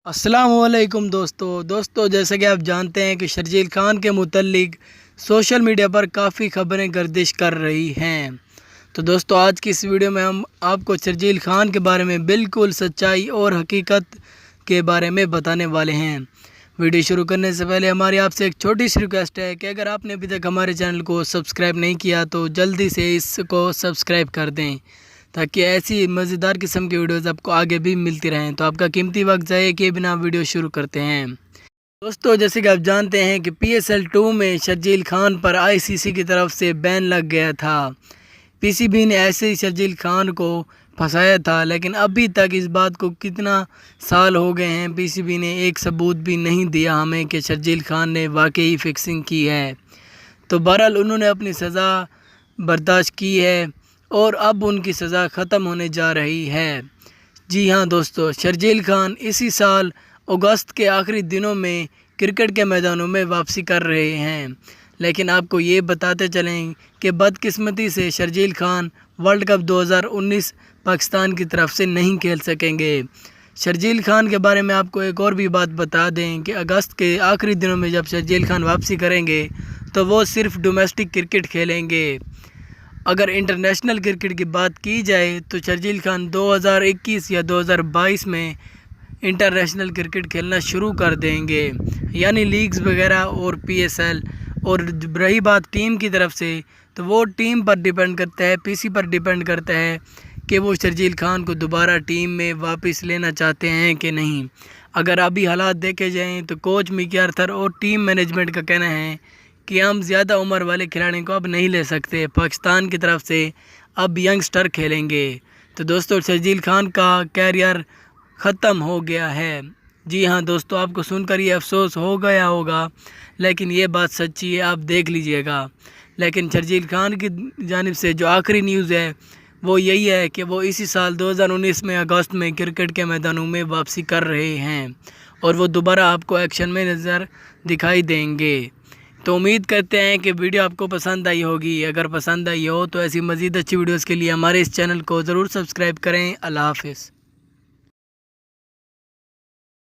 अस्सलामुअलैकुम दोस्तों जैसे कि आप जानते हैं कि शर्जील खान के मुतल्लिक सोशल मीडिया पर काफ़ी खबरें गर्दिश कर रही हैं। तो दोस्तों आज की इस वीडियो में हम आपको शर्जील खान के बारे में बिल्कुल सच्चाई और हकीकत के बारे में बताने वाले हैं। वीडियो शुरू करने से पहले हमारी आपसे एक छोटी सी रिक्वेस्ट है कि अगर आपने अभी तक हमारे चैनल को सब्सक्राइब नहीं किया तो जल्दी से इसको सब्सक्राइब कर दें ताकि ऐसी मज़ेदार किस्म की वीडियोज़ आपको आगे भी मिलती रहें। तो आपका कीमती वक्त ज़ाया किए बिना वीडियो शुरू करते हैं। दोस्तों जैसे कि आप जानते हैं कि PSL 2 में शर्जील खान पर ICC की तरफ से बैन लग गया था। PCB ने ऐसे ही शर्जील खान को फंसाया था, लेकिन अभी तक इस बात को कितना साल हो गए हैं PCB ने एक सबूत भी नहीं दिया हमें कि शर्जील खान ने वाकई फिक्सिंग की है। तो बहरहाल उन्होंने अपनी सज़ा बर्दाश्त की है और अब उनकी सज़ा ख़त्म होने जा रही है। जी हाँ दोस्तों, शर्जील खान इसी साल अगस्त के आखिरी दिनों में क्रिकेट के मैदानों में वापसी कर रहे हैं, लेकिन आपको ये बताते चलें कि बदकिस्मती से शर्जील खान वर्ल्ड कप 2019 पाकिस्तान की तरफ से नहीं खेल सकेंगे। शर्जील खान के बारे में आपको एक और भी बात बता दें कि अगस्त के आखिरी दिनों में जब शर्जील खान वापसी करेंगे तो वो सिर्फ डोमेस्टिक क्रिकेट खेलेंगे। अगर इंटरनेशनल क्रिकेट की बात की जाए तो शर्जील खान 2021 या 2022 में इंटरनेशनल क्रिकेट खेलना शुरू कर देंगे, यानी लीग्स वगैरह और PSL। और रही बात टीम की तरफ से, तो वो टीम पर डिपेंड करता है, PC पर डिपेंड करता है कि वो शर्जील खान को दोबारा टीम में वापस लेना चाहते हैं कि नहीं। अगर अभी हालात देखे जाएँ तो कोच मिकी आर्थर और टीम मैनेजमेंट का कहना है कि हम ज़्यादा उम्र वाले खिलाड़ियों को अब नहीं ले सकते, पाकिस्तान की तरफ से अब यंगस्टर खेलेंगे। तो दोस्तों शर्जील खान का कैरियर ख़त्म हो गया है। जी हाँ दोस्तों, आपको सुनकर ये अफसोस हो गया होगा, लेकिन ये बात सच्ची है, आप देख लीजिएगा। लेकिन शर्जील खान की जानिब से जो आखिरी न्यूज़ है वो यही है कि वो इसी साल 2019 में अगस्त में क्रिकेट के मैदानों में वापसी कर रहे हैं और वो दोबारा आपको एक्शन में नज़र दिखाई देंगे। तो उम्मीद करते हैं कि वीडियो आपको पसंद आई होगी। अगर पसंद आई हो तो ऐसी मज़ीद अच्छी वीडियोज़ के लिए हमारे इस चैनल को ज़रूर सब्सक्राइब करें। अल्लाह हाफ़िज़।